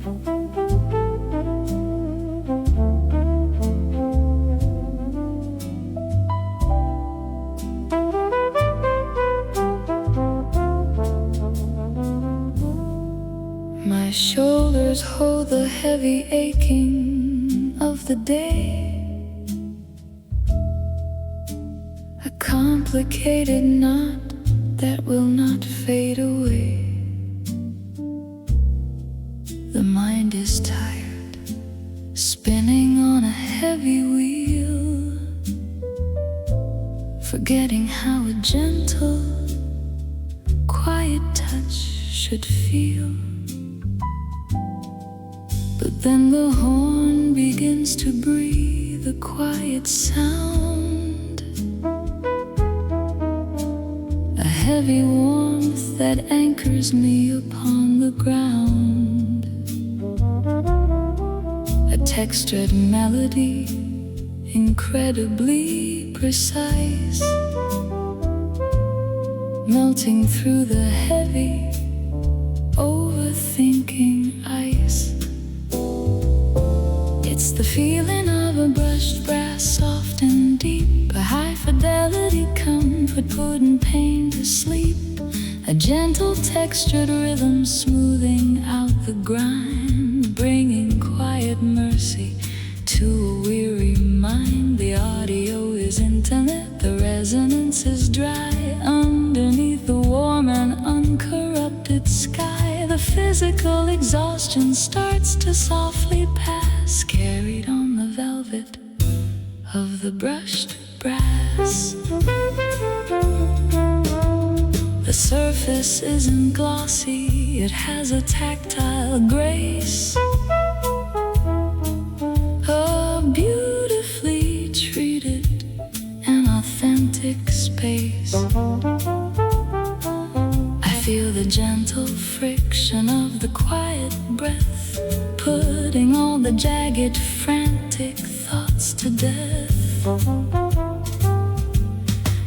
My shoulders hold the heavy aching of the day, a complicated knot that will not fade away. The mind is tired, spinning on a heavy wheel, forgetting how a gentle, quiet touch should feel. But then the horn begins to breathe a quiet sound, a heavy warmth that anchors me upon the ground, a textured melody, incredibly precise, melting through the heavy, overthinking ice. It's the feeling of a brushed brass, soft and deep, a high-fidelity comfort putting pain to sleep, a gentle textured rhythm smoothing out the grind, bringing quiet mercy to a weary mind. The audio is intimate, the resonance is dry, underneath the warm and uncorrupted sky. The physical exhaustion starts to softly pass, carried on the velvet of the brushed brass. The surface isn't glossy, it has a tactile grace, a beautifully treated and authentic space. I feel the gentle friction of the quiet breath, putting all the jagged, frantic thoughts to death.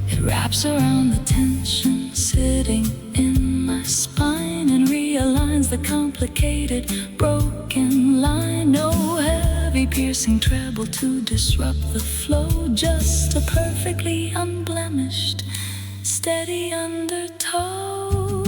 It wraps around the tension sitting in my spine and realigns the complicated, broken line. No heavy, piercing treble to disrupt the flow, just a perfectly unblemished, steady undertow.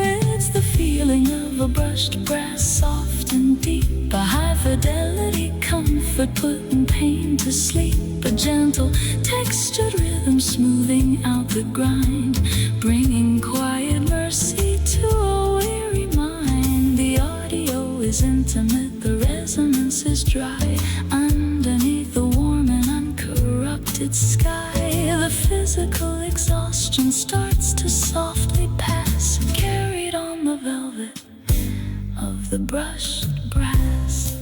It's the feeling of a brushed brass, soft and deep, a high-fidelity comfort putting pain to sleep, a gentle, textured rhythm smoothing out the grind, bringing quiet mercy to a weary mind. The audio is intimate, the resonance is dry, underneath the warm and uncorrupted sky. The physical exhaustion starts to softly pass, carried on the velvet of the brushed brass.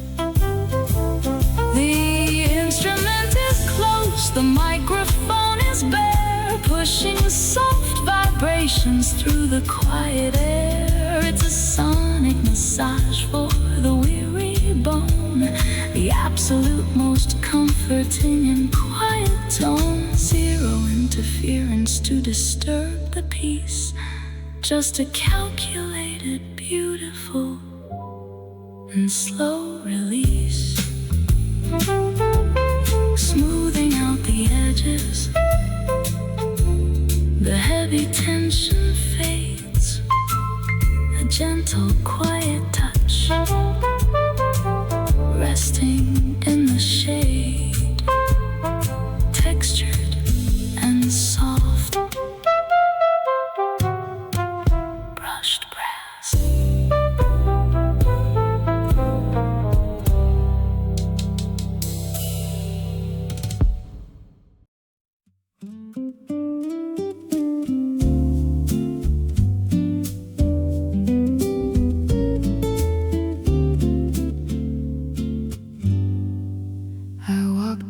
The instrument is close, the microphone is bare, pushing soft vibrations through the quiet air. It's a sonic massage for the weary bone, the absolute most comforting and quiet tone. Zero interference to disturb the peace, just a calculated, beautiful and slow release, smoothing out the edges. The heavy tension fades, a gentle, quiet touch, resting in the shade, textured and soft, brushed brass.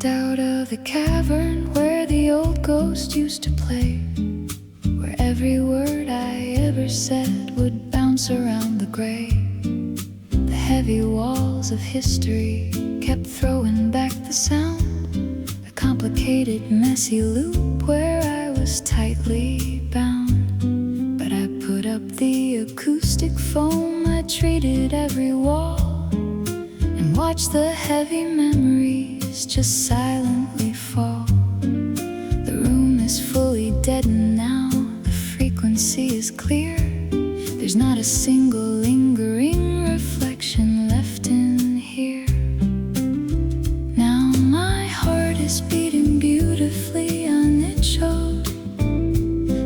Out of the cavern where the old ghost used to play, where every word I ever said would bounce around the grave. The heavy walls of history kept throwing back the sound, a complicated, messy loop where I was tightly bound. But I put up the acoustic foam, I treated every wall watch the heavy memories just silently fall. The room is fully deadened now, the frequency is clear. There's not a single lingering reflection left in here. Now my heart is beating beautifully uninjured,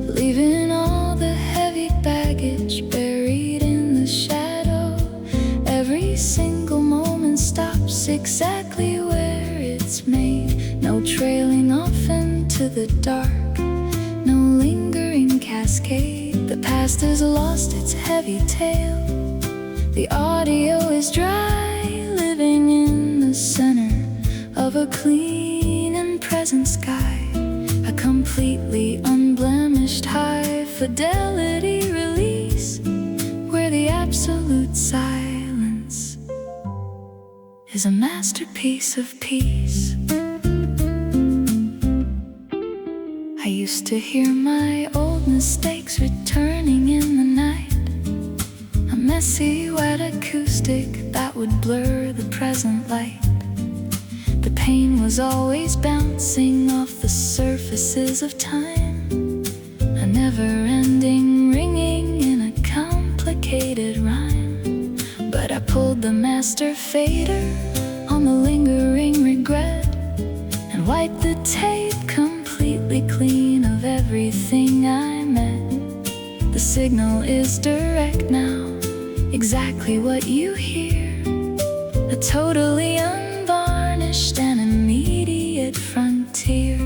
leaving all the heavy baggage buried in the shadow. Every single moment stops exactly where it's made. No trailing off into the dark, no lingering cascade. The past has lost its heavy tail. The audio is dry, living in the center of a clean and present sky. A completely unblemished high fidelity release, where the absolute silence is a masterpiece of peace. I used to hear my old mistakes returning in the night, a messy, wet acoustic that would blur the present light. The pain was always bouncing off the surfaces of time, a never-ending ringing in a complicated rhyme. But I pulled the master fader on the lingering regret and wiped the tape completely clean of everything I met. The signal is direct now, exactly what you hear, a totally unvarnished and immediate frontier.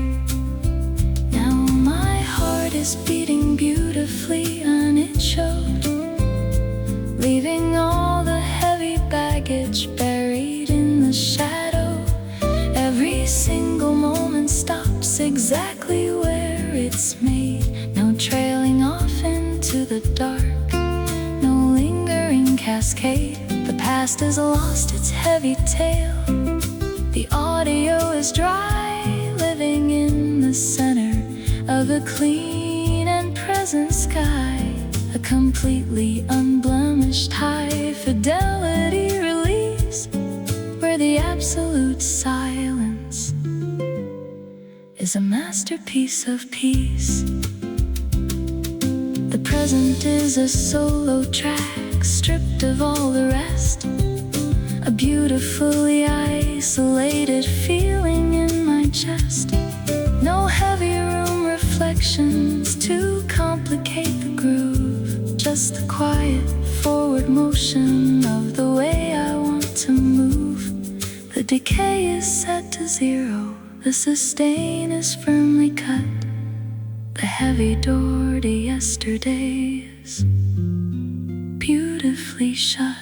Now my heart is beating beautifully uninjured, leaving all the heavy baggage buried in the shadow. Every single moment stops exactly where it's made. No trailing off into the dark, no lingering cascade. The past has lost its heavy tail. The audio is dry, living in the center of a clean and present sky. A completely unblemished high fidelity release, where the absolute silence is a masterpiece of peace. The present is a solo track, stripped of all the rest, a beautifully isolated feeling in my chest. No heavy room reflections to complicate the groove, just the quiet forward motion of the way I want to move. The decay is set to zero, the sustain is firmly cut. The heavy door to yesterday is beautifully shut.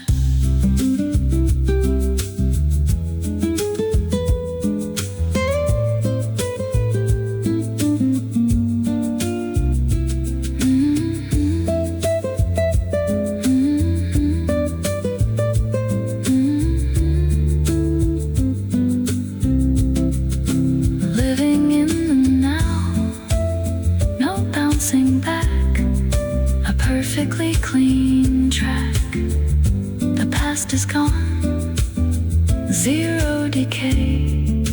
Perfectly clean track. The past is gone, zero decay,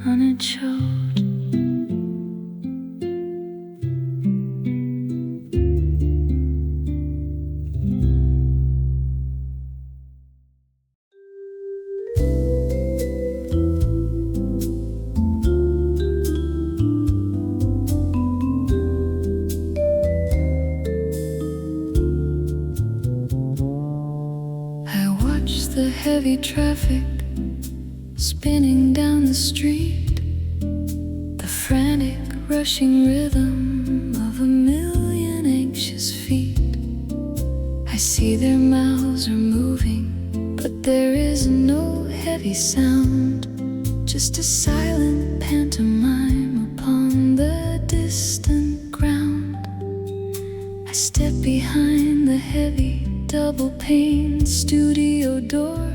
uninjured. The heavy traffic spinning down the street, the frantic rushing rhythm of a million anxious feet. I see their mouths are moving, but there is no heavy sound, just a silent pantomime upon the distant ground. I step behind the heavy double-paned studio door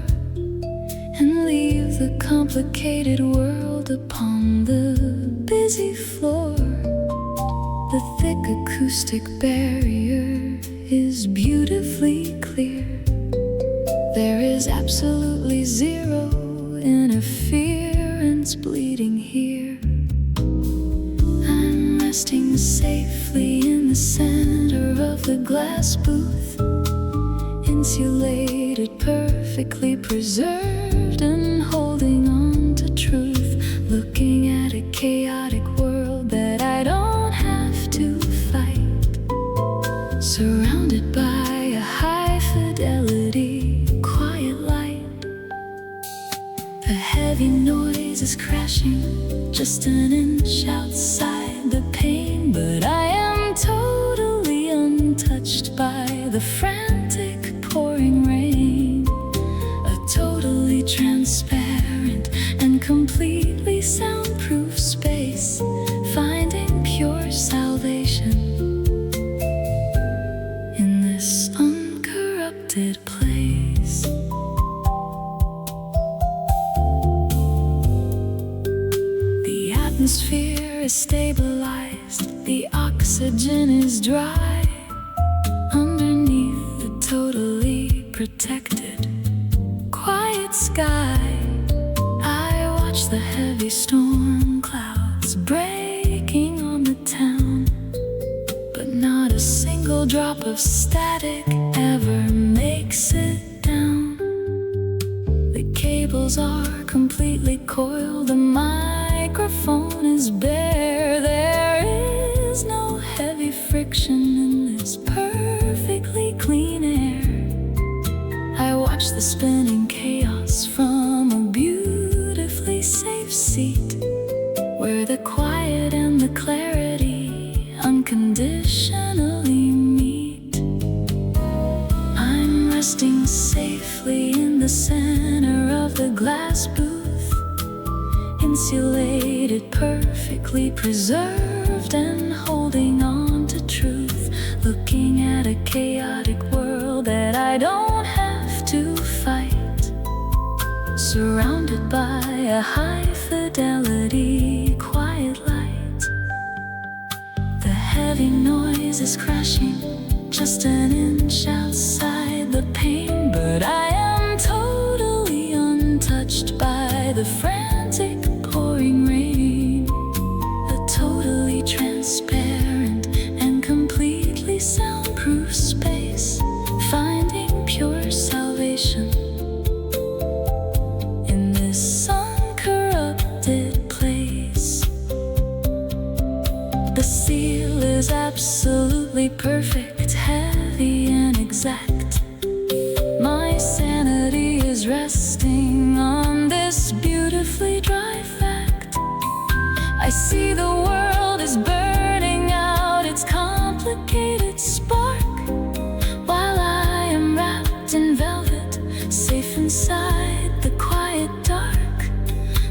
and leave the complicated world upon the busy floor. The thick acoustic barrier is beautifully clear. There is is absolutely zero interference bleeding here. I'm resting safely in the center of the glass booth, insulated, perfectly preserved, and holding on to truth, looking at a chaotic world that I don't have to fight, surrounded by a high fidelity, quiet light. The heavy noise is crashing just an inch outside the pane, but I am totally untouched by the frantic pouring rain. A totally transparent and completely soundproof space, finding pure salvation in this uncorrupted place. The atmosphere is stabilized, the oxygen is dry. Underneath the totally protected, quiet sky, I watch the heavy storm clouds breaking on the town, but not a single drop of static ever makes it down. The cables are completely coiled, the microphone is bare. There is no heavy friction in this perfectly clean air. I watch the spinning chaos from a beautifully safe seat, where the quiet and the clarity unconditionally meet. I'm resting safely in the center of the glass booth, insulated, perfectly preserved, and holding on to truth, looking at a chaotic world that I don't have to fight, surrounded by a high fidelity, quiet light. The heavy noise is crashing just an inch outside the pane, but I am totally untouched by the frantic pouring rain. A totally transparent and completely soundproof space, finding pure salvation in this uncorrupted place. The seal is absolutely perfect, heavy and exact. My sanity is resting on this beautifully dry fact. I see the world is burning out its complicated spark, while I am wrapped in velvet, safe inside the quiet dark.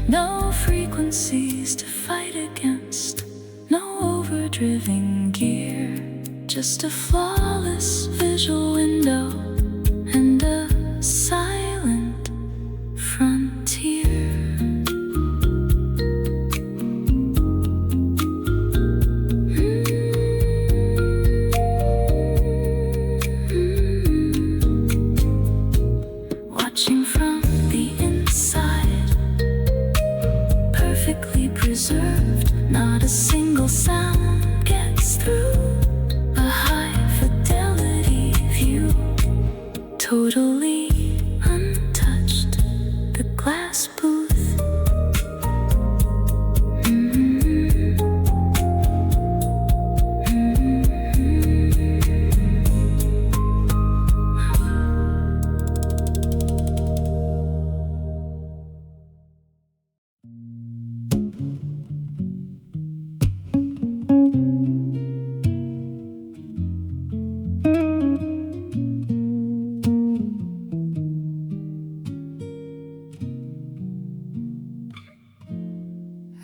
No frequencies to fight against, no overdriven gear, just a flawless visual window and a silent frontier. Watching from the inside, perfectly preserved, not a single sound gets through. A high fidelity view, totally untouched, the glass booth.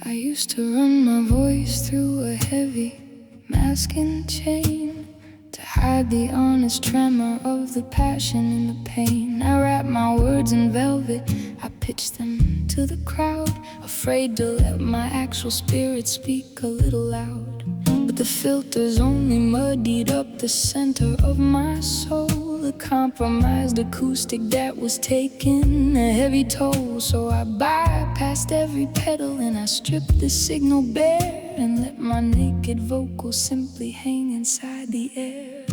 I used to run my voice through a heavy masking chain to hide the honest tremor of the passion and the pain. I wrap my words in velvet, I pitch them to the crowd, afraid to let my actual spirit speak a little loud. But the filters only muddied up the center of my soul. the compromised acoustic that was taking a heavy toll. So I bypassed every pedal and I stripped the signal bare and let my naked vocals simply hang inside the air.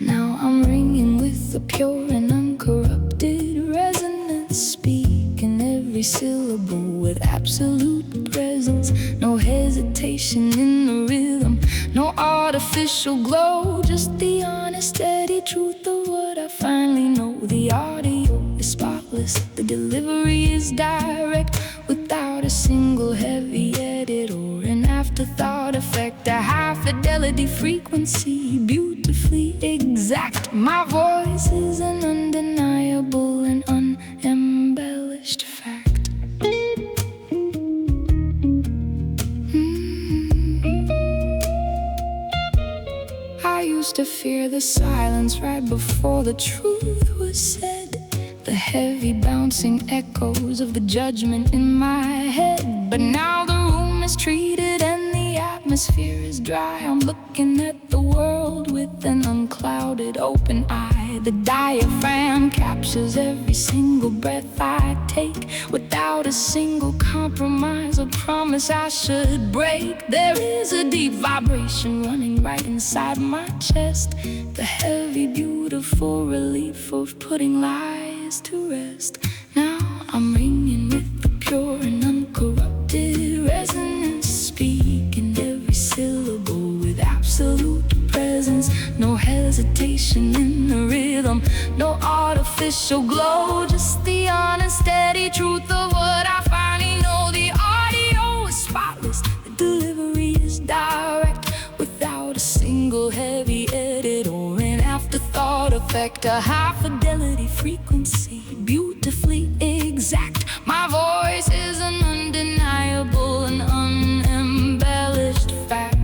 Now I'm ringing with a pure and uncorrupted resonance, speaking every syllable with absolute presence. No hesitation in the rhythm, no artificial glow, just the honest, steady truth of what I finally know. The audio is spotless, the delivery is direct, without a single heavy edit or an afterthought effect. A high fidelity frequency, beautifully exact. My voice is an undeniable and unembellished fact. I used to fear the silence right before the truth was said, the heavy bouncing echoes of the judgment in my head. But now the room is treated and the atmosphere is dry. I'm looking at the world with an unclouded open eye. The diaphragm captures every single breath I take, without a single compromise or promise I should break. There is a deep vibration running right inside my chest, the heavy, beautiful relief of putting lies to rest. Now I'm ringing with the pure and uncorrupted resonance, speaking every syllable with absolute presence. No hesitation in the rhythm, no artificial glow, just the honest, steady truth of what I finally know. The audio is spotless, the delivery is direct, without a single heavy edit or an afterthought effect. A high fidelity frequency, beautifully exact. My voice is an undeniable and unembellished fact.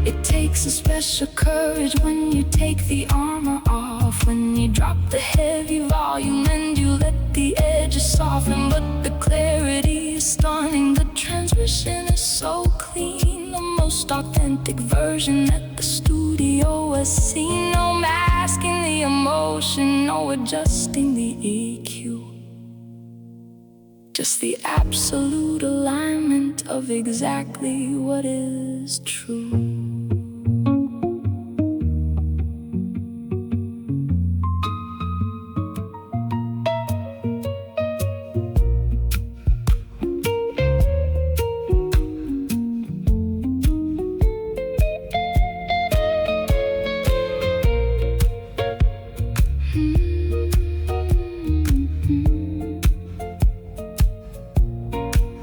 It takes a special courage when you take the armor off, when you drop the heavy volume and you let the edges soften. But the clarity is stunning, the transmission is so clean, the most authentic version that the studio has seen. No masking the emotion, no adjusting the EQ, just the absolute alignment of exactly what is true.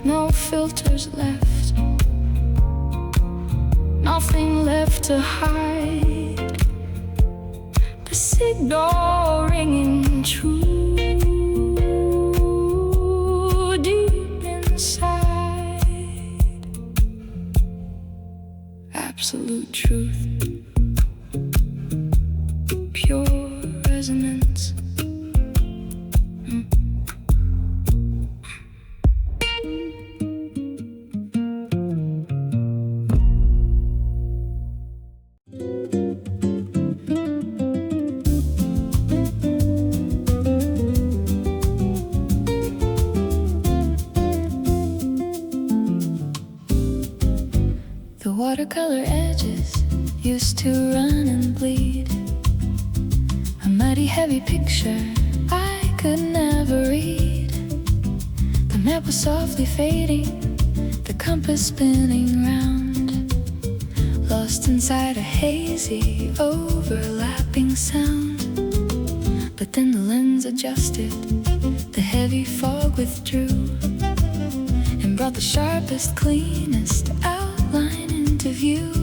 No filters left, nothing left to hide. The signal ringing true, deep inside. Absolute truth, pure resonance. The watercolor edges used to run and bleed, a muddy, heavy picture I could never read. The map was softly fading, the compass spinning round, lost inside a hazy, overlapping sound. But then the lens adjusted, the heavy fog withdrew, and brought the sharpest, cleanest outline into view.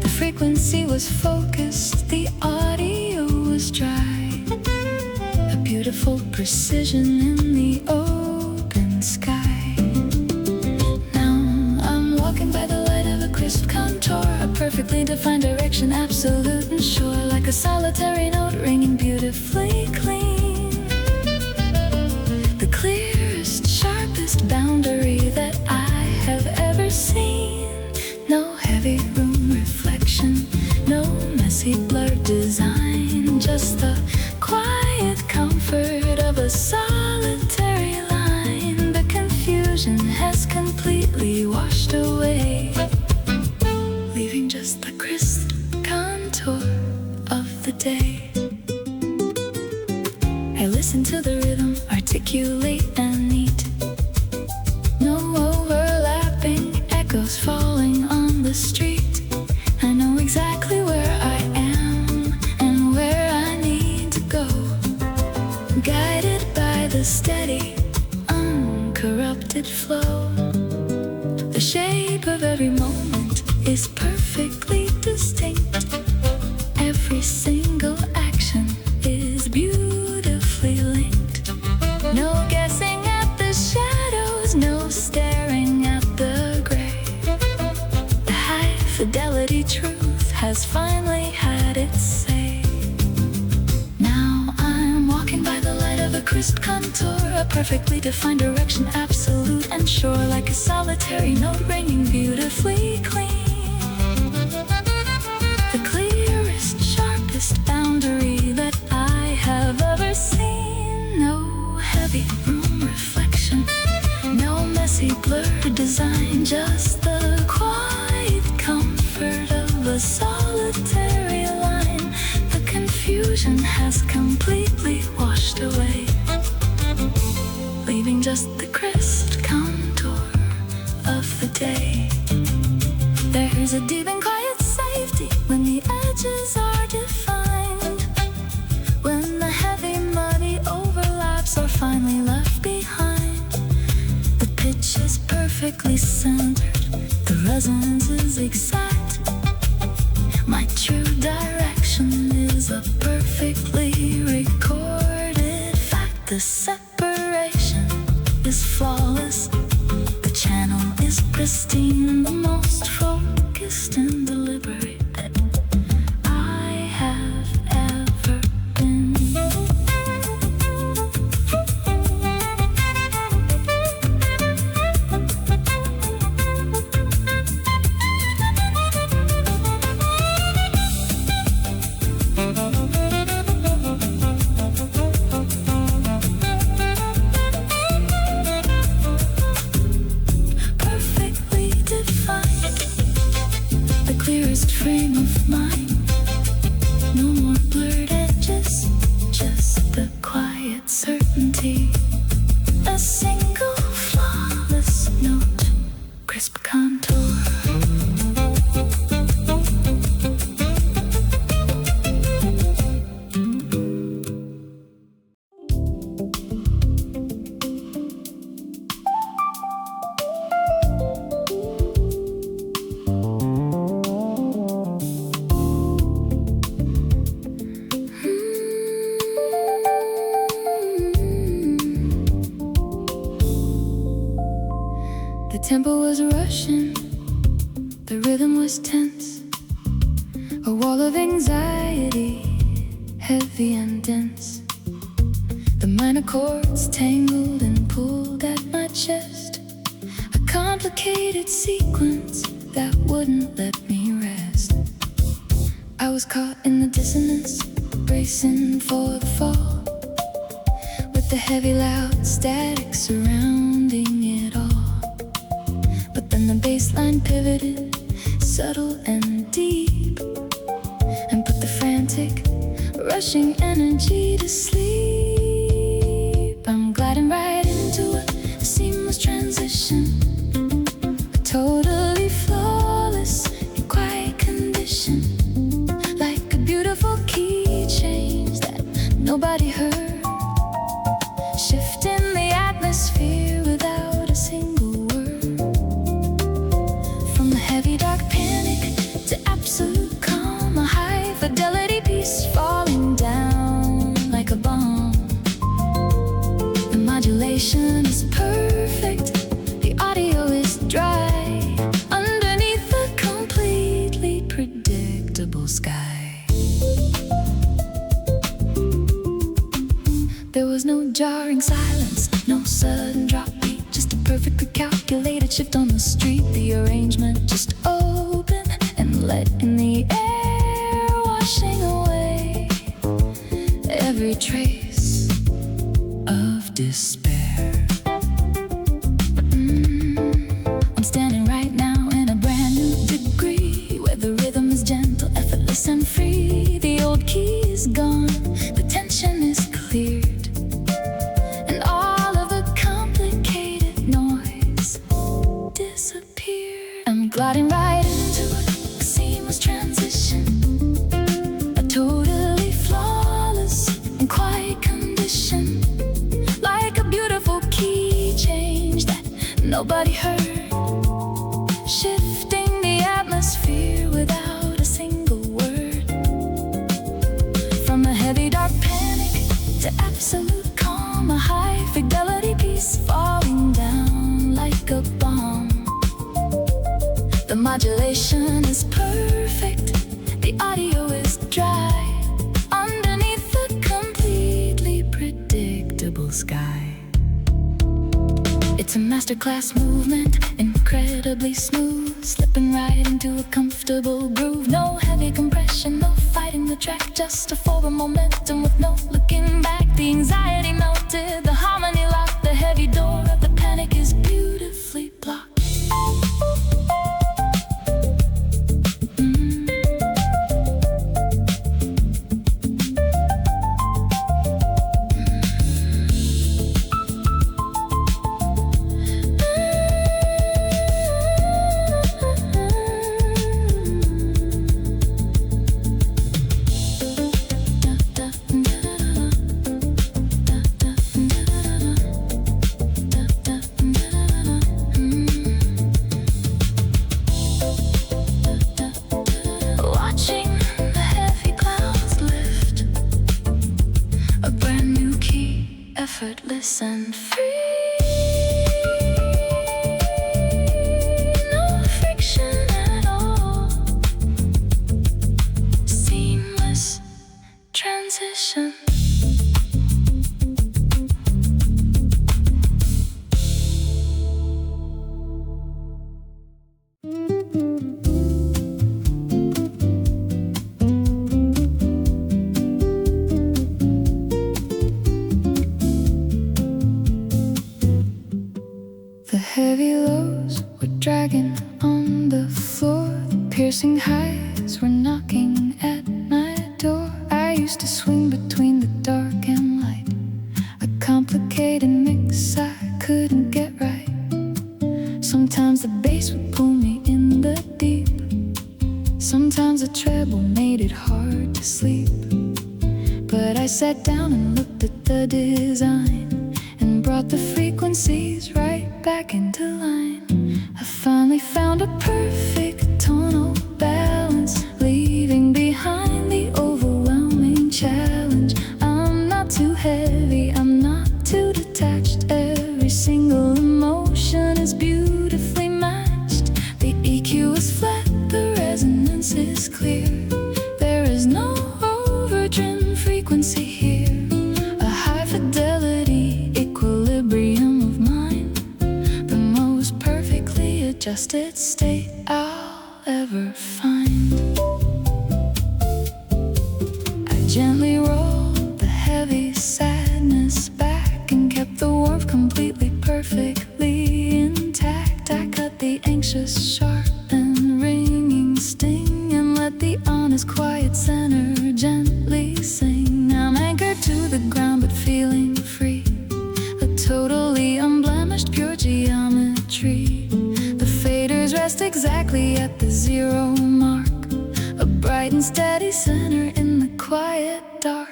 The frequency was focused, the audio was dry, a beautiful precision in the open sky. Now I'm walking by the light of a crisp contour, a perfectly defined direction, absolute and sure, like a solitary note ringing beautifully clean. The clearest, sharpest boundary that I have ever seen. No heavy room reflection, design, just the quiet comfort of a solitary line. The confusion has completely washed away, leaving just the crisp contour of the day. I listen to the rhythm, articulate and neat. No overlapping echoes falling on the street. I know exactly where I am and where I need to go, guided by the steady, uncorrupted flow. The shape of every moment is perfectly distinct. Every single action is beautifully linked. No guessing at the shadows, no staring at the gray. The high fidelity truth has finally had its say. Now I'm walking by the light of a crisp contour, a perfectly defined direction, absolute and sure, like a solitary note ringing beautifully clean. The clearest, sharpest boundary that I have ever seen. No heavy room reflection, no messy blurred design, just the quiet comfort of a solitary line. The confusion has completely washed away, leaving just the crisp contour of the day. There's a deep and quiet safety when the edges are defined, when the heavy muddy overlaps are finally left behind. The pitch is perfectly centered, the resonance is exact. My true direction is a perfectly recorded fact. The separation is flawless, the channel is pristine, the most focused and deliberate that I have ever been. Perfectly defined, the clearest frame of mind. No more blurred edges, just the quiet certainty. A single flawless note, crisp contour. The tempo was rushing, the rhythm was tense, a wall of anxiety, heavy and dense. The minor chords tangled and pulled at my chest, a complicated sequence that wouldn't let me rest. I was caught in the dissonance, bracing for the fall, with the heavy loud static surrounding it all. But then the bass line pivoted, subtle and deep, and put the frantic, rushing energy to sleep. I'm gliding right into a seamless transition, a totally flawless and quiet condition, like a beautiful key change that nobody heard, shifting the atmosphere without a single word. From the heavy dark panic to absolute calm, a high fidelity piece falling down like a bomb. The modulation is perfect, the audio is dry, underneath the completely predictable sky. There was no jarring silence, no sudden drop beat, just a perfectly calculated shift on the street. The arrangement just open and let in the air, washing away every trace of despair. I'm standing right now in a brand new degree, where the rhythm is gentle, effortless and free. The old key is gone, the tension is cleared, and all of the complicated noise disappeared. I'm gliding right into a seamless transition, a totally flawless and quiet condition, like a beautiful key change that nobody heard, shifting the atmosphere without a single word. From a heavy dark panic to absolute calm, a high fidelity piece falling down like a bomb. The modulation is perfect, the audio is dry, underneath the completely predictable sky. It's a masterclass movement, incredibly smooth, slipping right into a comfortable groove. No heavy compression, no fighting the track, just a forward momentum with no looking back. The anxiety melted, the harmony locked, the heavy door of the panic is beautifully blocked. Effortless and free, no friction at all, seamless transition. Heavy lows were dragging on the floor, the piercing highs were knocking at my door. I used to swing between the dark and light, a complicated mix I couldn't get right. Sometimes the bass would pull me in the deep, sometimes the treble made it hard to sleep. But I sat down and looked at the design and brought the frequencies right back into line. I finally found a perfect tonal balance, leaving behind the overwhelming challenge. I'm not too heavy, I'm not too detached. Every single emotion is beautifully matched. The EQ is flat, the resonance is clear. There is no overdriven frequency here, a high fidelity equilibrium of mind, the most perfectly adjusted state I'll ever find. I gently rolled the heavy sadness back and kept the warmth completely perfectly intact. I cut the anxious sharp and ringing sting and let the honest quiet center gently sing. I'm anchored to the ground but feeling free, a totally unblemished pure geometry. The faders rest exactly at the zero mark, a bright and steady center in the quiet dark.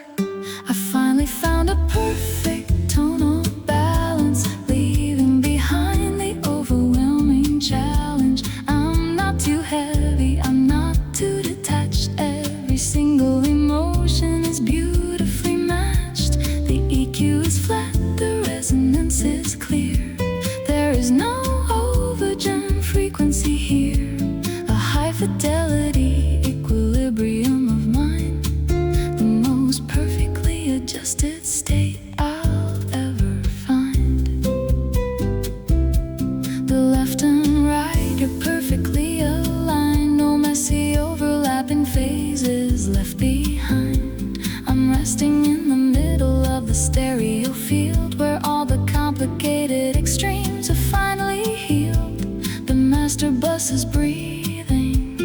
I finally found a perfect tonal balance, leaving behind the overwhelming challenge. I'm not too heavy, I'm not too detached. Every single emotion is beautifully matched. The EQ is flat, the resonance is clear. There is no overdriven frequency here, a high fidelity equilibrium of mind, the most perfectly adjusted state I'll ever find. The left and right are perfectly aligned, no messy overlapping phases left behind. glass is breathing,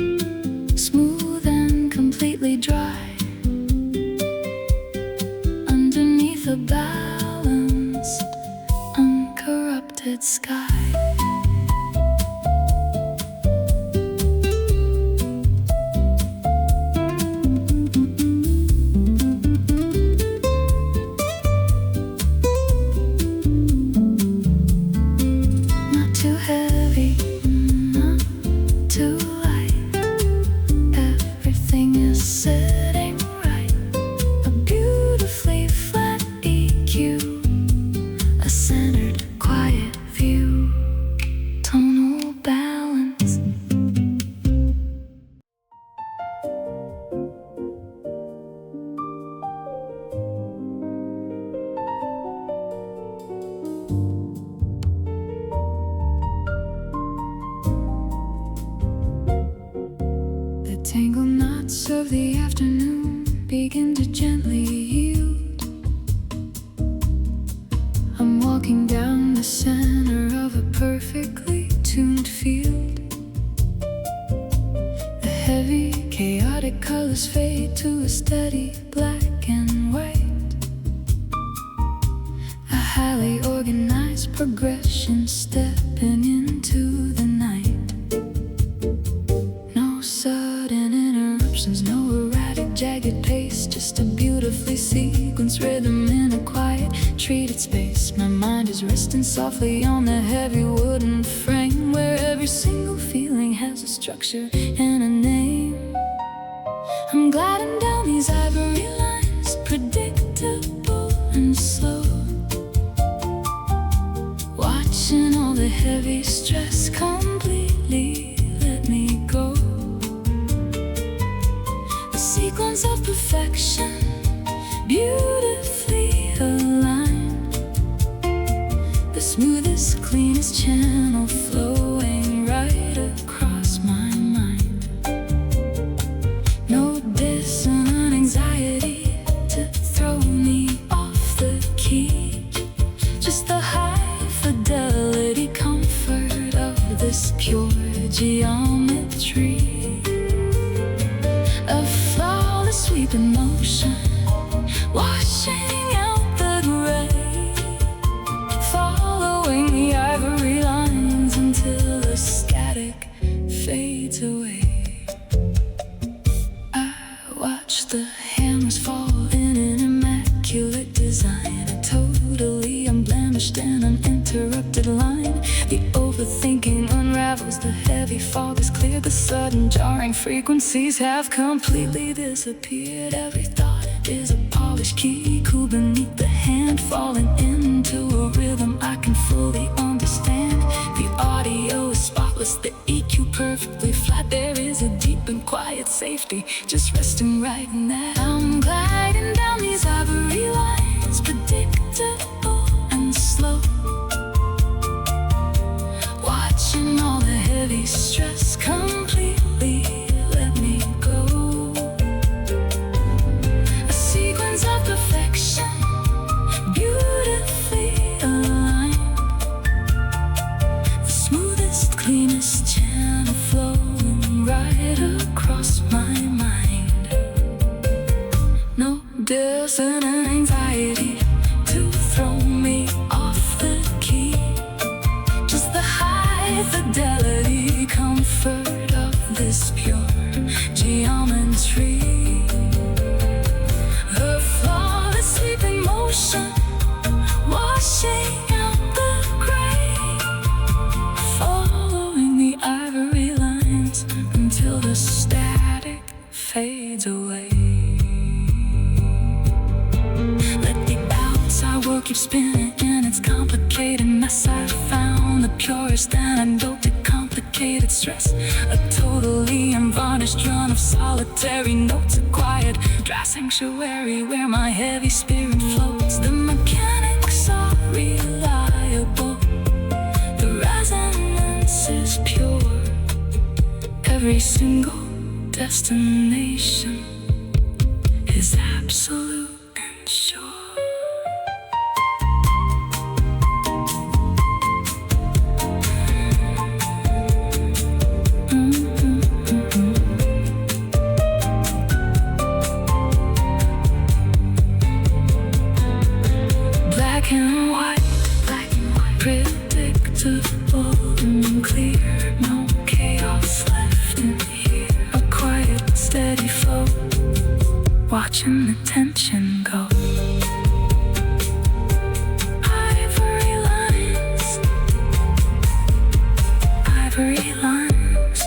smooth and completely dry, underneath a balanced, uncorrupted sky. Tangled knots of the afternoon begin to gently yield. I'm walking down the center of a perfectly tuned field. The heavy, chaotic colors fade to a steady black and white. A highly organized progression stepping into the night. No erratic, jagged pace, just a beautifully sequenced rhythm in a quiet, treated space. My mind is resting softly on the heavy wooden frame, where every single feeling has a structure and a name. I'm gliding down these ivory lines, predictable and slow, watching all the heavy stress completely let me go. Sequence of perfection, beautifully aligned. The smoothest, cleanest channel flowing right across my mind. No dissonant anxiety to throw me off the key. Just the high fidelity comfort of this pure geometry. Sweeping motion, washing out the gray, following the ivory lines until the static fades away. I watch the hammers fall in an immaculate design, a totally unblemished and uninterrupted line. The overthinking unravels, the heavy fog is cleared, the sudden jarring frequencies have completely disappeared. Every thought is a polished key, cool beneath the hand, falling into a rhythm I can fully understand. The audio is spotless, the EQ perfectly flat. There is a deep and quiet safety just resting right in that. I'm gliding down these ivory lines, predictable and slow, watching all the heavy stress completely let me go. A sequence of perfection, beautifully aligned. The smoothest, cleanest channel flowing right across my mind. No dissonant anxiety to throw me off the key. Just the high fidelity comfort of this pure geometry. Her flawless sweeping motion, washing out the gray, following the ivory lines until the static fades away. Let the outside world keep spinning in its complicated mess. I found the purest antidote to complicated stress. A totally unvarnished run of solitary notes, a quiet, dry sanctuary where my heavy spirit floats. The mechanics are reliable, the resonance is pure. Every single destination is absolute and sure. watching the tension go. Ivory lines, ivory lines.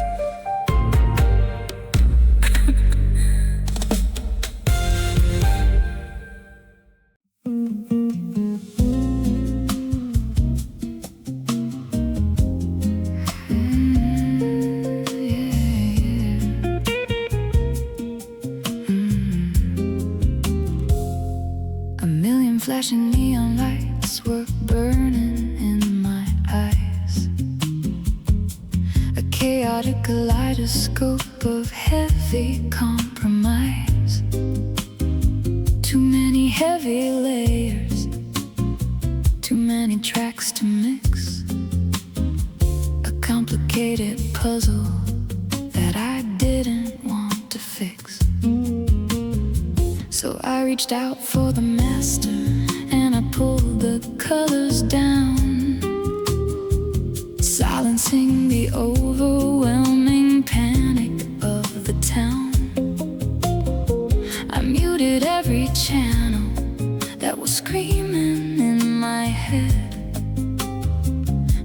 Flashing neon lights were burning in my eyes. A chaotic kaleidoscope of heavy compromise. Too many heavy layers, too many tracks to mix. A complicated puzzle that I didn't want to fix. So I reached out for the master and I pulled the colors down, silencing the overwhelming panic of the town. I muted every channel that was screaming in my head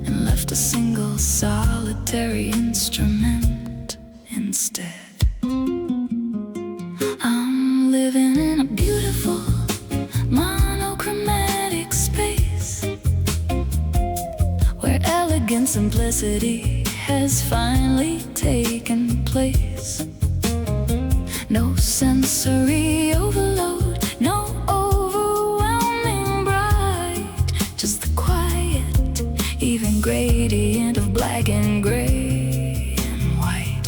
and left a single solitary instrument instead. I'm living in a beautiful monochromatic space where elegant simplicity has finally taken place. No sensory overload, no overwhelming bright, just the quiet, even gradient of black and gray and white.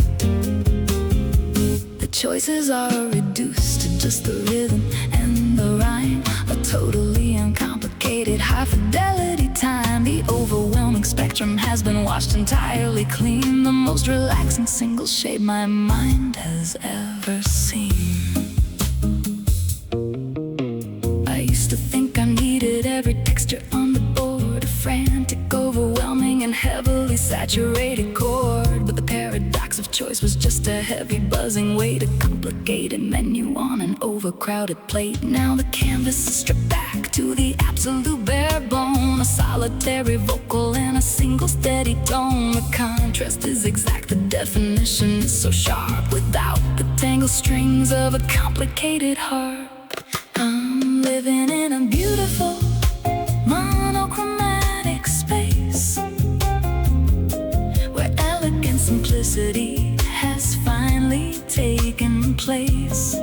The choices are reduced to just the rhythm and the rhyme, a totally uncomplicated high-fidelity time. The overwhelming spectrum has been washed entirely clean, the most relaxing single shade my mind has ever seen. I used to think I needed every texture on the board, a frantic, overwhelming, and heavily saturated chord. But the paradox of choice was just a heavy, buzzing weight, a complicated menu on an overcrowded plate. Now the canvas is stripped back to the absolute bare bone, a solitary vocal and a single steady tone. The contrast is exact, the definition is so sharp, without the tangled strings of a complicated harp. I'm living in a beautiful monochromatic space where elegant simplicity has finally taken place.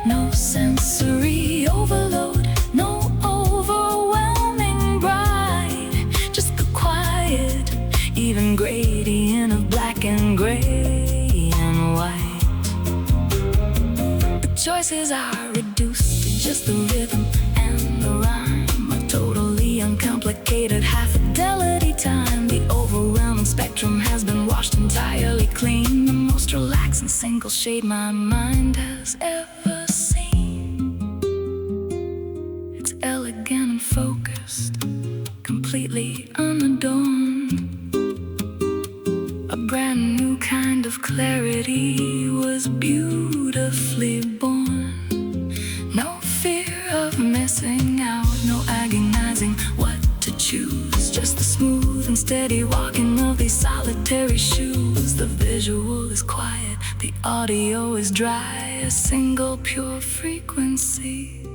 No sensory overload, no overwhelming bright, just the quiet, even gradient of black and gray and white. The choices are reduced to just the rhythm and the rhyme, a totally uncomplicated high-fidelity time. The overwhelming spectrum has been washed entirely clean, the most relaxing single shade my mind has ever seen. It's elegant and focused, completely unadorned. A brand new kind of clarity was beautifully born. No fear of missing out, no agonizing what to choose, just the smooth and steady walking of these solitary shoes. The visual is quiet, the audio is dry, a single pure frequency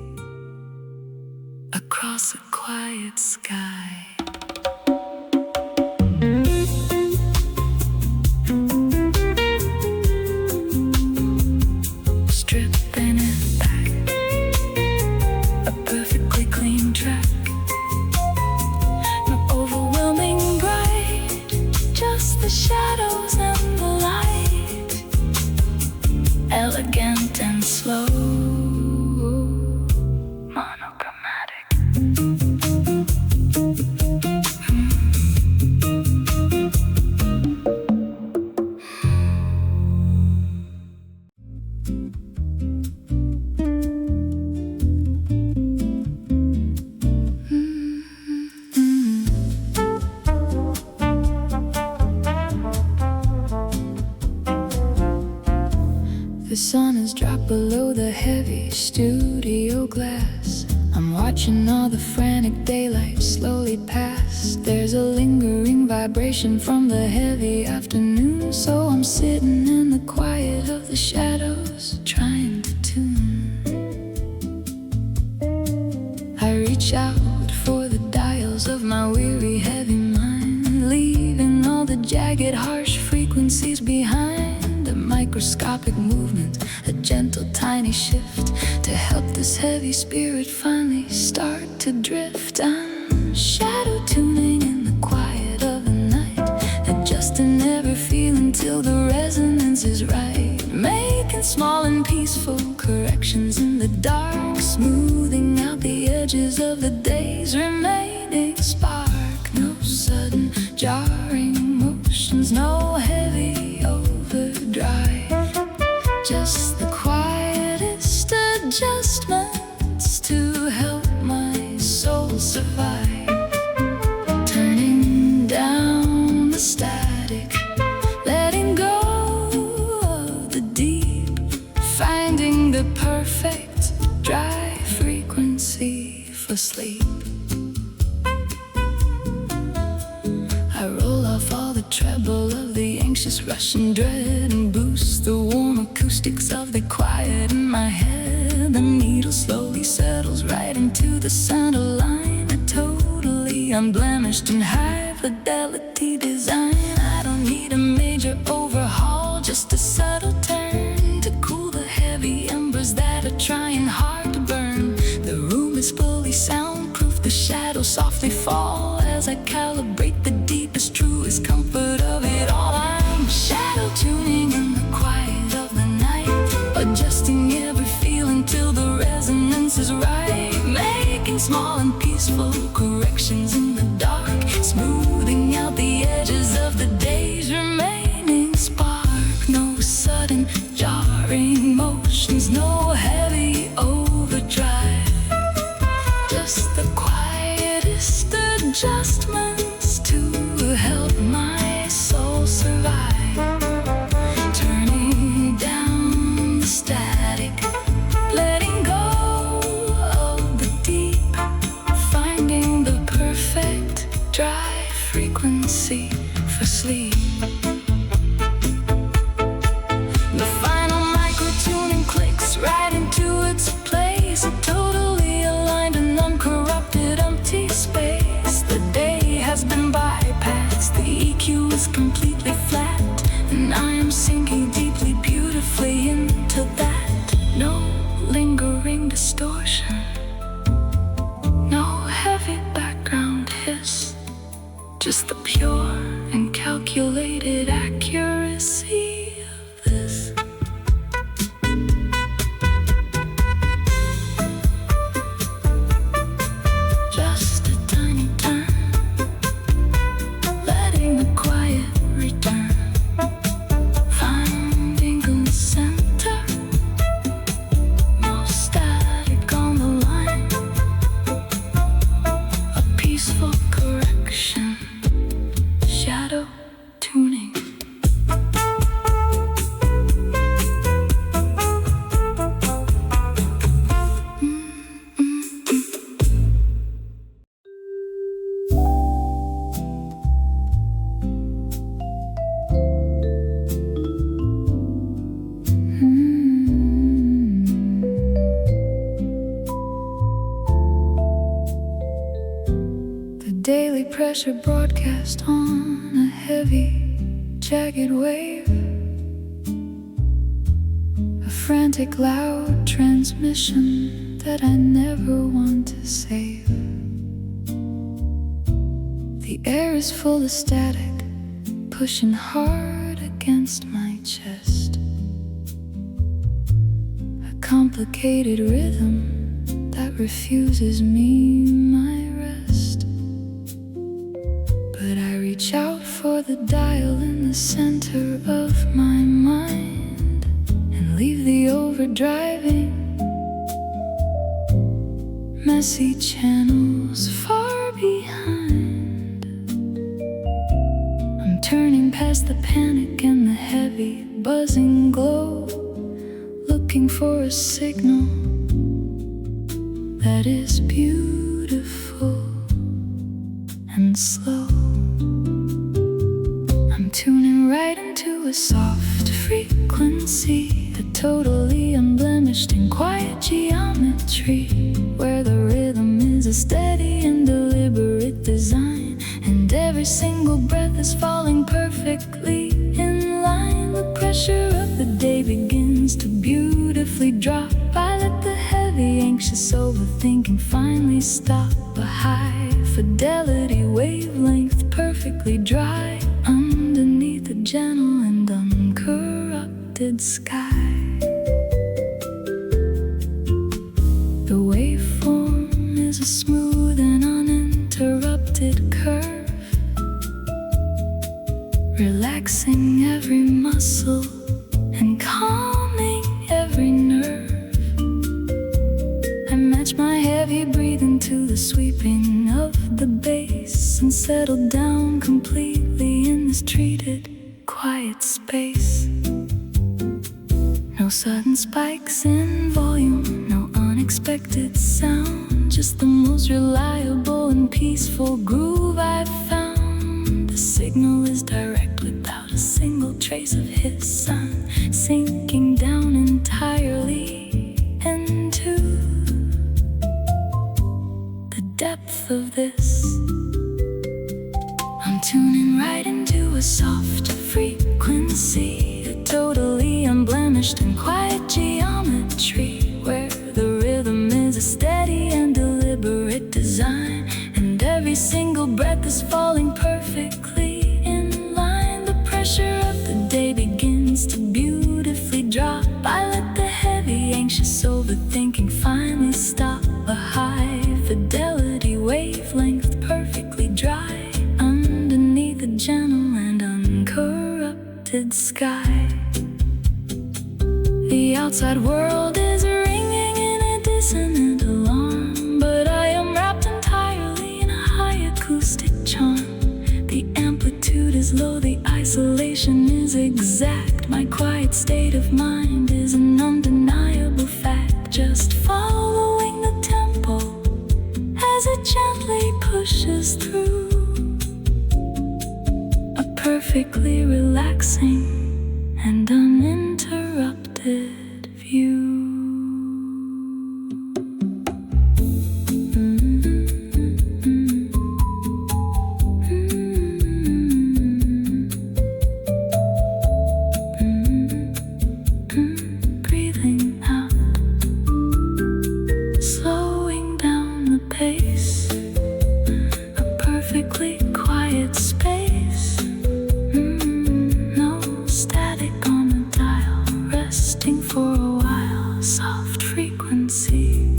across a quiet sky. Stripping it back, a perfectly clean track. Not overwhelming bright, just the shadows and the light. Elegant and slow, monochromatic. The sun is dropping below the heavy studio glass. I'm watching all the frantic daylight slowly pass. There's a lingering vibration from the heavy afternoon, so I'm sitting in the quiet of the shadows, trying to tune. I reach out for the dials of my weary, heavy mind, leaving all the jagged, harsh frequencies behind. A microscopic movement, a gentle, tiny shift to help this heavy spirit finally start to drift. I'm shadow tuning in the quiet of the night, adjusting every feeling till the resonance is right, making small and peaceful corrections in the dark, smoothing out the edges of the day's remaining spark. No sudden jarring motions, no heavy overdrive, just the quietest adjustments to help my soul survive. Turning down the static, letting go of the deep, finding the perfect dry frequency for sleep. I roll off all the treble of the anxious rush and dread, and boost the warm acoustics of the quiet in my head. The needle slowly settles right into the center line, a totally unblemished and high fidelity design. I don't need a major overhaul, just a subtle turn to cool the heavy embers that are trying hard to burn. The room is fully soundproof, the shadows softly fall as I calibrate the deepest, truest comfort of it all. I'm shadow tuning in the quiet of the night, adjusting every feeling till the resonance is right, making small and peaceful corrections in the dark, smoothing out the edges of the day's remaining spark. No sudden jarring motions, no heavy overdrive, just the quietest adjustments to help my soul survive. Turning down the static, letting go of the deep, finding the perfect dry frequency for sleep. The final micro-tuning clicks right into its place, a totally aligned and uncorrupted empty space. The day has been bypassed, the EQ is completely flat, and I am sinking deeply, beautifully into that. No lingering distortion, no heavy background hiss, just the pure and calculated accuracy of this. Just a tiny turn, letting the quiet return, finding the center, no static on the line, a peaceful correction, shadow tuning. The daily pressure broadcast on a heavy, jagged wave, a frantic, loud transmission that I never want to save. The air is full of static, pushing hard against my chest, a complicated rhythm that refuses me my rest. But I reach out for the dial in the center of my mind and leave the overdriving, messy channels far behind. I'm turning past the panic and the heavy buzzing glow, looking looking for a signal that is beautiful and slow. I'm tuning right into a soft frequency, a totally unblemished and quiet geometry, where the rhythm is a steady and deliberate design, and every single breath is falling perfectly in line. The pressure of the day begins to beautifully drop. I let the heavy, anxious overthinking finally stop. A high fidelity wavelength perfectly dry underneath a gentle and uncorrupted sky. The waveform is a smooth and uninterrupted curve, relaxing every muscle and calming every nerve. I match my heavy breathing to the sweeping of the bass and settle down completely in this treated, quiet space. No sudden spikes in volume, no unexpected sound, just the most reliable and peaceful groove I've found. The signal is direct without a single trace of his sound, sinking down entirely into the depth of this. I'm tuning right into a soft frequency, a totally unblemished and quiet geometry, where the rhythm is a steady and deliberate design, and every single breath is falling perfectly in line. The pressure of the day begins to beautifully drop. I let the heavy, anxious overthinking finally stop. A high fidelity wavelength perfectly dry underneath a gentle and uncorrupted sky. The outside world is ringing in a dissonant alarm, but I am wrapped entirely in a high acoustic charm. The amplitude is low, the isolation is exact. My quiet state of mind is an undeniable fact, just following the tempo as it gently pushes through a perfectly relaxing and uninterrupted view. Breathing out, slowing down the pace, a perfectly quiet space. No static on the dial, resting for a while, soft frequency.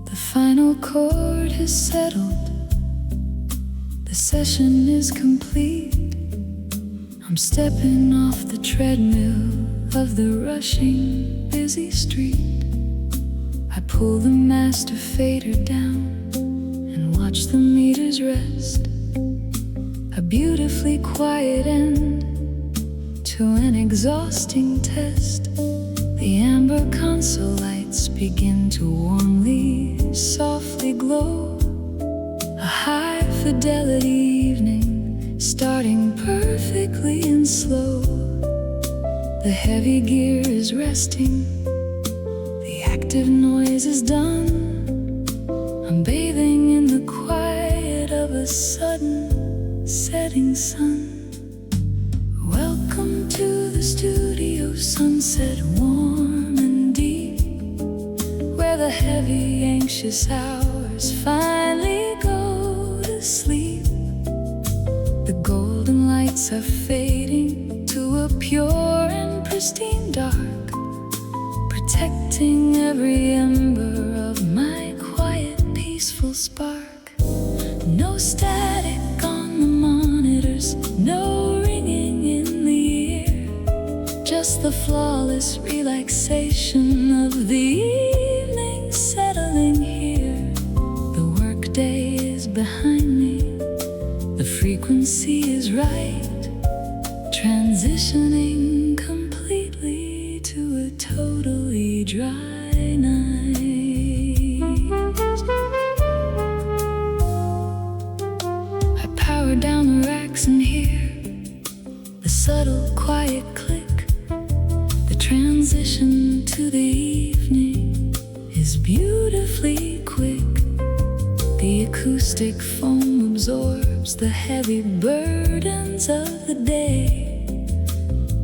The final chord has settled, the session is complete. I'm stepping off the treadmill of the rushing, busy street. I pull the master fader down and watch the meters rest. A beautifully quiet end to an exhausting test. The amber console lights begin to warmly, softly glow. A high fidelity evening, starting perfectly and slow. The heavy gear is resting, the active noise is done. I'm bathing in the quiet of a sudden setting sun. Welcome to the studio, sunset warm and deep, where the heavy, anxious hours finally go to sleep. The golden lights are fading to a pure and pristine dark, protecting every ember of my static on the monitors, no ringing in the ear, just the flawless relaxation of the evening settling here. The workday is behind me, the frequency is right, transitioning completely to a totally dry night. I power down the racks and hear the subtle quiet click. The transition to the evening is beautifully quick. The acoustic foam absorbs the heavy burdens of the day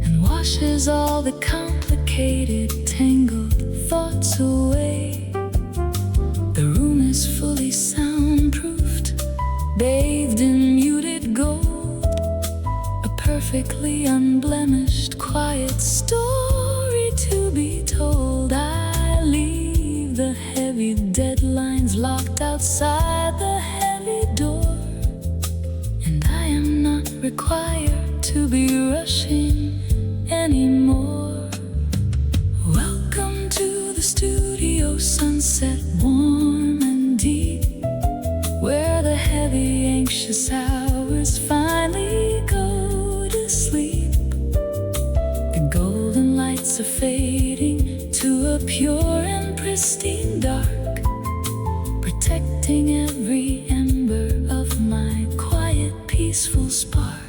and washes all the complicated, tangled thoughts away. The room is fully soundproofed, bathed in muted gold, a perfectly unblemished, quiet story to be told. I leave the heavy deadlines locked outside the heavy door, and I am not required to be rushing anymore. Welcome to the studio, sunset warm and deep, where the heavy, anxious hours finally go to sleep. The golden lights are fading to a pure and pristine dark, protecting every ember of my quiet, peaceful spark.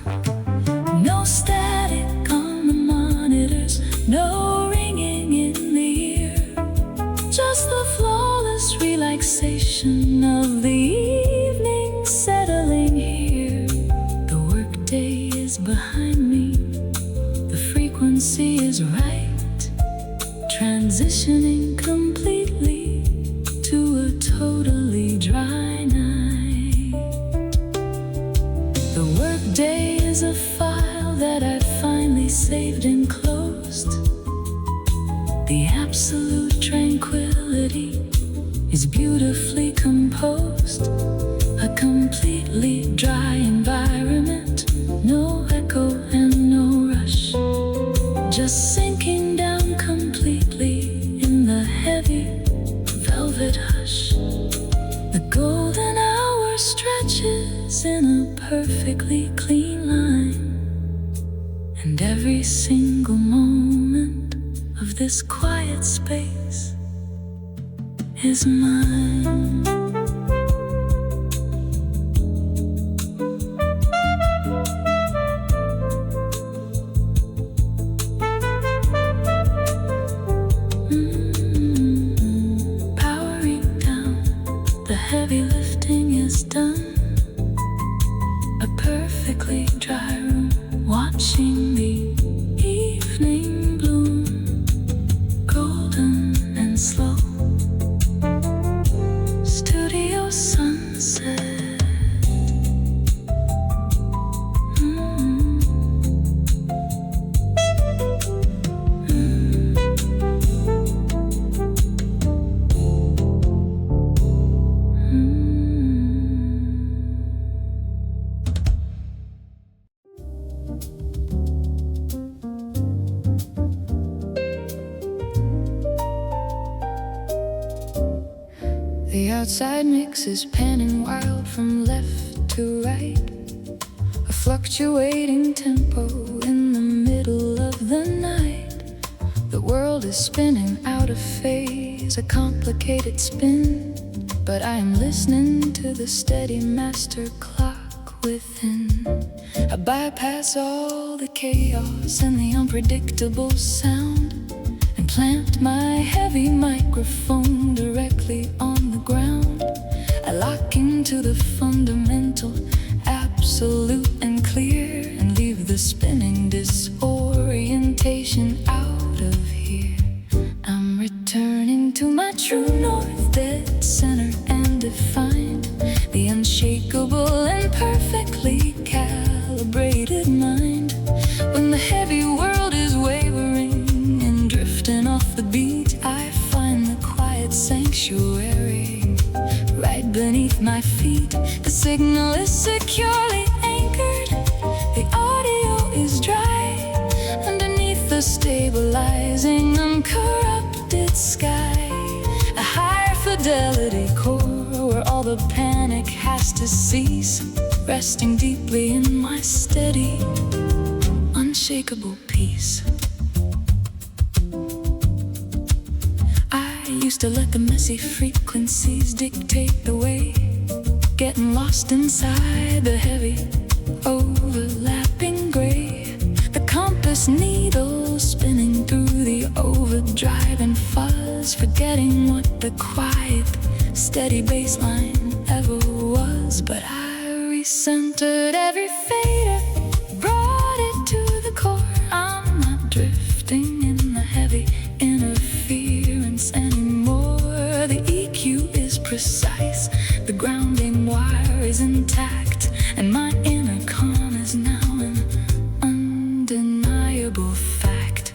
No static on the monitors, no ringing in the ear, just the flawless relaxation of the evening settling here. The workday is behind me, the frequency is right, transitioning completely to a totally dry night. The workday is a file that I finally saved and closed. The absolute tranquility is beautifully composed. A completely dry environment, no echo and no rush, just sinking down completely in the heavy velvet hush. The golden hour stretches in a perfectly clean line, and every single moment of this quiet space is mine. Powering down, the heavy lifting is done. A perfectly dry room, watching the evening bloom, golden and slow. Studio sunset. The outside mix is panning wild from left to right, a fluctuating tempo in the middle of the night. The world is spinning out of phase, a complicated spin, but I am listening to the steady master clock within. I bypass all the chaos and the unpredictable sound, and plant my heavy microphone directly on the ground. I lock into the fundamental, absolute and clear, and leave the spinning disorientation out of here. I'm returning to my true north, dead center and defined, the unshakable and perfectly calibrated mind. When the heavy world is wavering and drifting off the beat, I find the quiet sanctuary right beneath my feet. The signal is securely anchored. The audio is dry underneath the stabilizing, uncorrupted sky. A higher fidelity core where all the panic has to cease, resting deeply in my steady, unshakable peace. I used to let the messy frequencies dictate the way, getting lost inside the heavy, overlapping gray. The compass needle spinning through the overdrive and fuzz, forgetting what the quiet, steady baseline ever was. But I recentered every fader, brought it to the core. I'm not drifting in the heavy interference anymore. The EQ is precise, the grounding wire is intact, and my inner calm is now an undeniable fact.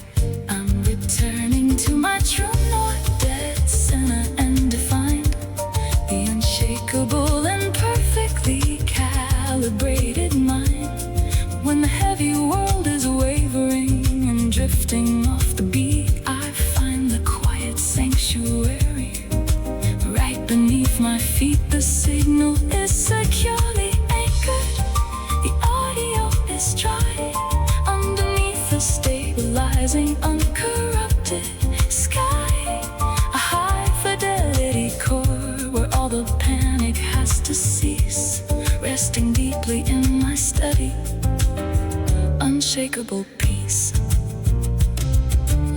I'm returning to my true north, dead center and defined, the unshakable and perfectly calibrated mind. When the heavy world is wavering and drifting off the beat, I find the quiet sanctuary right beneath my feet. The signal is securely anchored. The audio is dry underneath the stabilizing, uncorrupted sky. A high fidelity core where all the panic has to cease, resting deeply in my steady, unshakable peace.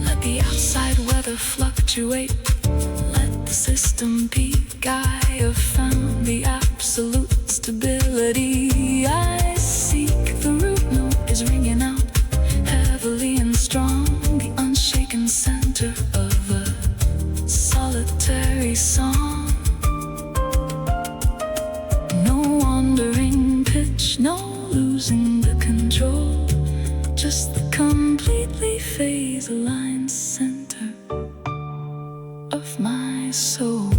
Let the outside weather fluctuate, let the system peak. I have found the absolute stability I seek. The root note is ringing out heavily and strong, the unshaken center of a solitary song. No wandering pitch, no losing the control, just the completely phase-aligned center of my soul.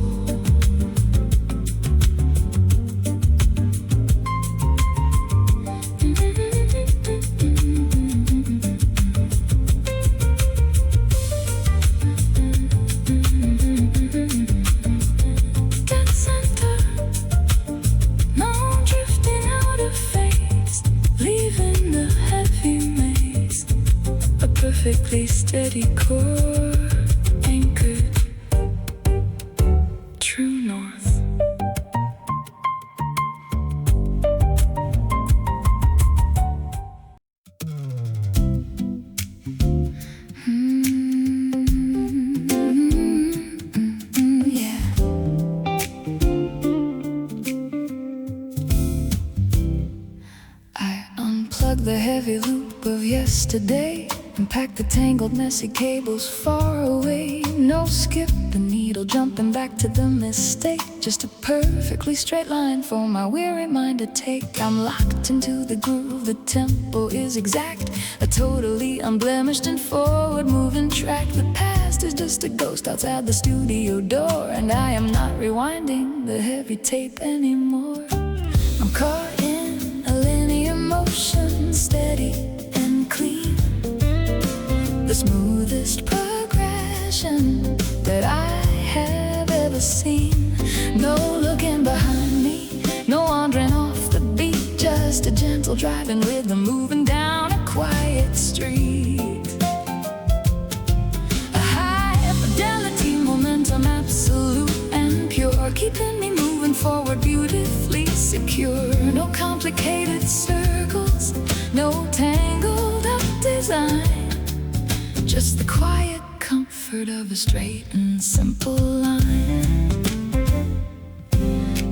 Dead center, no drifting out of phase, leaving the heavy maze. A perfectly steady core, anchored, true north. Yeah. I unplug the heavy loop of yesterday and pack the tangled, messy cables far away. No skip the needle, jumping back to the mistake. Just a perfectly straight line for my weary mind to take. I'm locked into the groove, the tempo is exact, a totally unblemished and forward-moving track. The past is just a ghost outside the studio door, and I am not rewinding the heavy tape anymore. I'm caught in a linear motion, steady and clean, the smoothest progression that I have ever seen. No looking behind me, no wandering off the beat, just a gentle driving rhythm moving down a quiet street. A high fidelity momentum, absolute and pure, keeping me moving forward, beautifully secure. No complicated circles, no tangled up design, just the quiet comfort of a straight and simple line.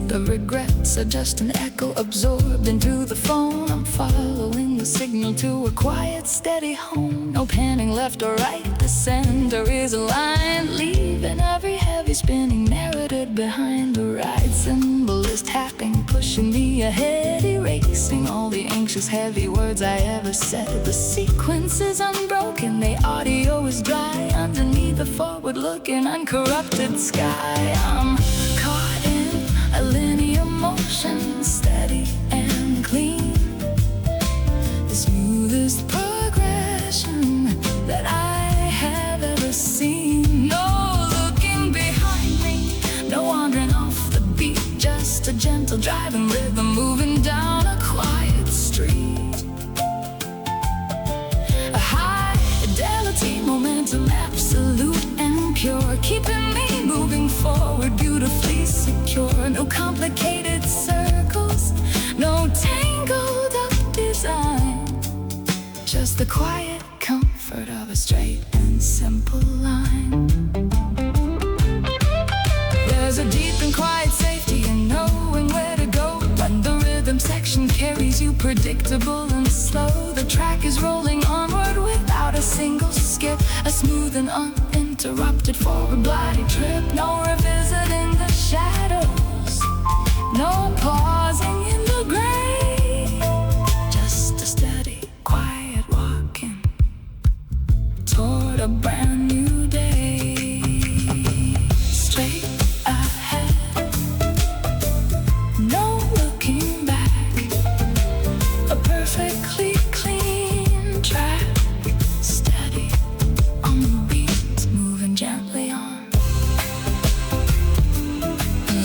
The regrets are just an echo absorbed into the phone. I'm following the signal to a quiet, steady home. No panning left or right, the center is aligned, leaving every heavy spinning narrative behind. The ride symbol is tapping, pushing me ahead, erasing all the anxious, heavy words I ever said. The sequence is unbroken, the audio is dry underneath the forward-looking, uncorrupted sky. I'm caught in a gentle driving rhythm moving down a quiet street. A high fidelity momentum, absolute and pure, keeping me moving forward, beautifully secure. No complicated circles, no tangled up design, just the quiet comfort of a straight and simple line. There's a deep and quiet safety in knowing where to go when the rhythm section carries you, predictable and slow. The track is rolling onward without a single skip, a smooth and uninterrupted forward gliding trip. No revisiting the shadows, no pausing in the gray, just a steady, quiet walking toward a brand new day. Straight ahead, no looking back, a perfectly clean track, steady on the beat, moving gently on.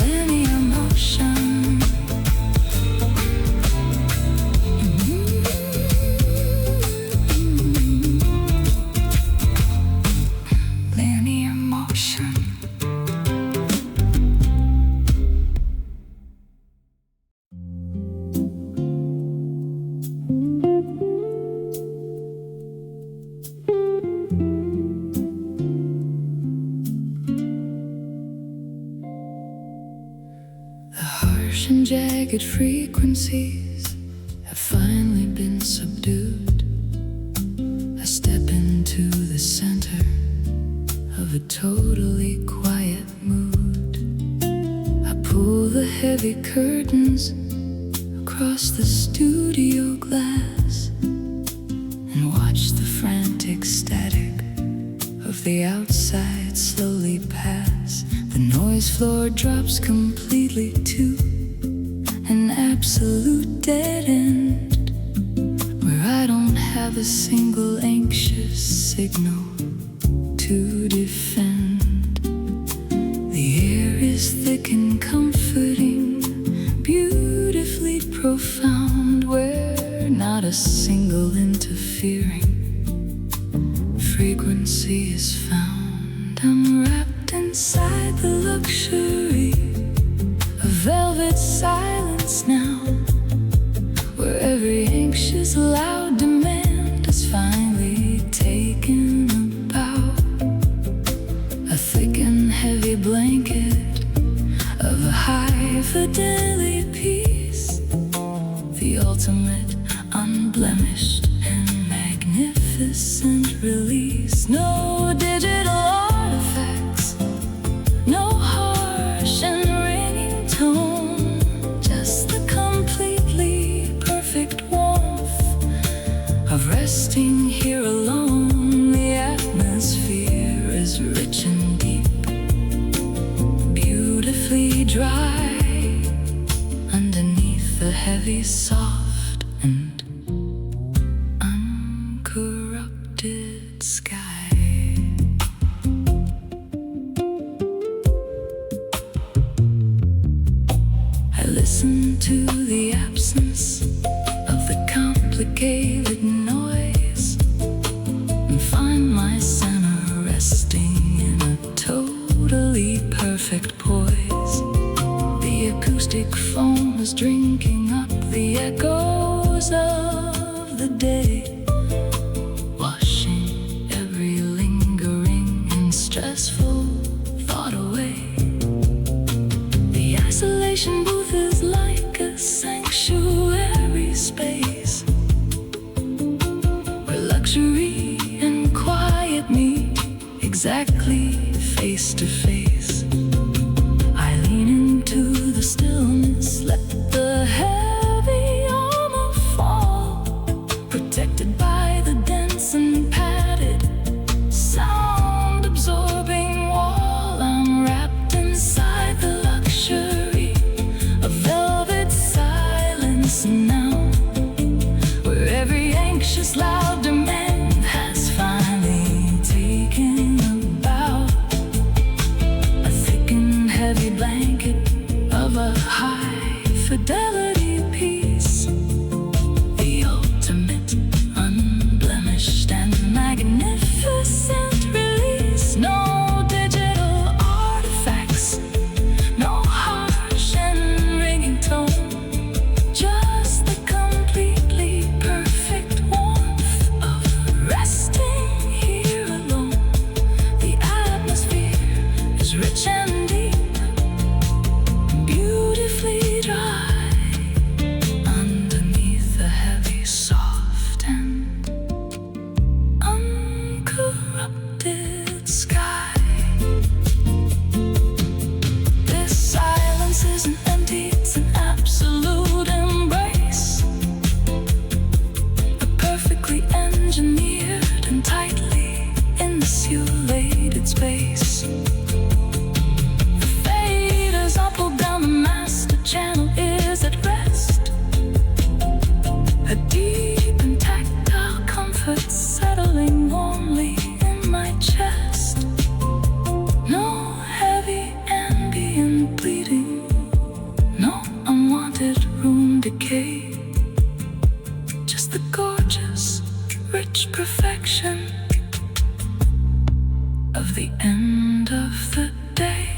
Linear motion, linear motion. The harsh and jagged frequencies have finally been subdued. I step into the center of a totally quiet mood. I pull the heavy curtains across the studio glass and watch the frantic static of the outside slowly pass. The noise floor drops completely to an absolute dead end, where I don't have a single anxious signal to defend. The air is thick and comforting, beautifully profound, where not a single interfering frequency is found. I'm wrapped inside the luxury of velvet silence now, where every anxious loud demand is finally taken a bow. A thick and heavy blanket of a high fidelity piece, the ultimate unblemished and magnificent release. No digital artifacts, no harsh and ringing tone, just the completely perfect warmth of resting here alone. The atmosphere is rich and deep, beautifully dry underneath the heavy, soft and uncorrupted sky. I listen to the absence of the complicated noise and find my center resting in a totally perfect poise. The acoustic foam is drinking up the echoes of the day, washing every lingering and stressful thought away. The isolation booth is like a sanctuary space, where luxury and quiet meet exactly face to face. I lean into the stillness, let the heavy armor fall, protected by the dense and padded, sound-absorbing wall. I'm wrapped inside the luxury of velvet silence now, where every anxious loud demand has finally taken a bow. A thick and heavy blanket of a high fidelity piece, the ultimate, unblemished and magnificent release. No digital artifacts, no harsh and ringing tone, just the completely perfect warmth of resting here alone. The atmosphere is rich and deep, beautifully dry, underneath the heavy, soft and uncorrupted sky. This silence isn't empty, it's an absolute embrace, a perfectly engineered and tightly insulated space. The faders are pulled down, the master channel is at rest, a deep and tactile comfort settling warmly in my chest. No heavy ambient bleeding, no unwanted room decay, just the gorgeous, rich perfection of the end of the day.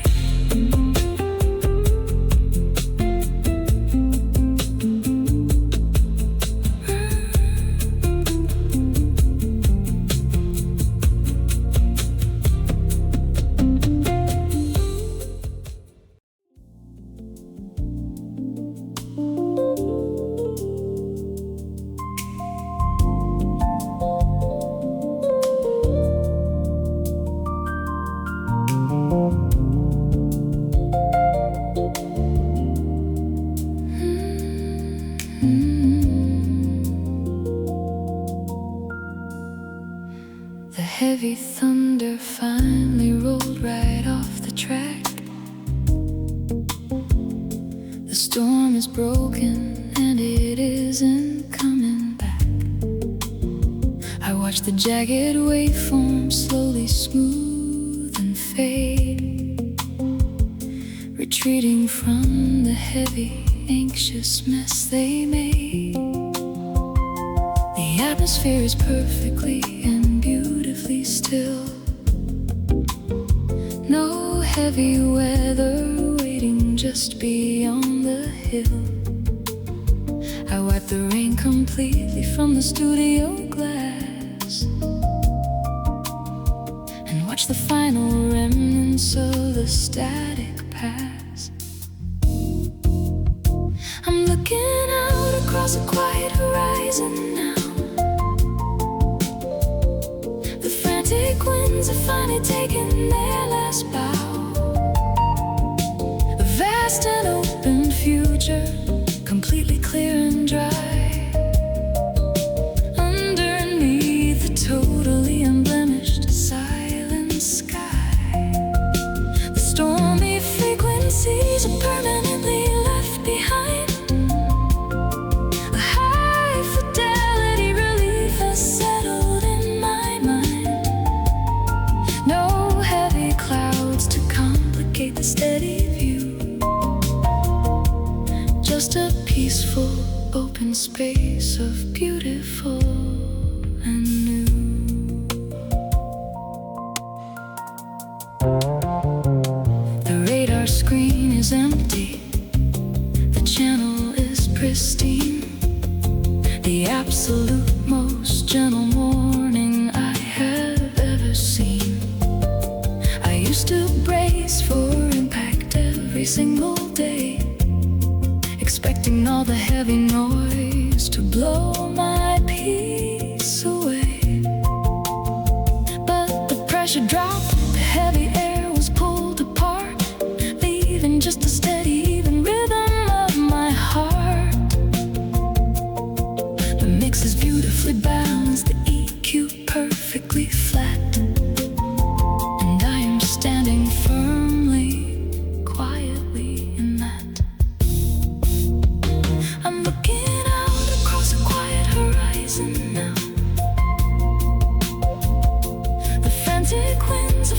The heavy thunder finally rolled right off the track. The storm is broken and it isn't coming back. I watch the jagged waveform slowly smooth and fade, retreating from the heavy, anxious mess they made. The atmosphere is perfectly and beautifully still. No heavy weather waiting just beyond the hill. I wipe the rain completely from the studio glass and watch the final remnants of the static pass. I'm looking out across a quiet horizon now. The frantic winds have finally taken their last bow. A vast and open future, completely clear and dry, underneath the totally unblemished silent sky. The stormy frequencies are permanently left behind. A high fidelity relief has settled in my mind. No heavy clouds to complicate the steady view, just a peaceful open space of beautiful and new. The radar screen is empty, the channel is pristine, the absolute most gentle morning I have ever seen. I used to brace for impact every single day, expecting all the heavy noise to blow my peace away. But the pressure dropped, the heavy air was pulled apart, leaving just a steady, even rhythm of my heart. The mix is beautifully balanced, the EQ perfectly flat, and I am standing firmly, quietly in that. I'm looking out across a quiet horizon now. The frantic winds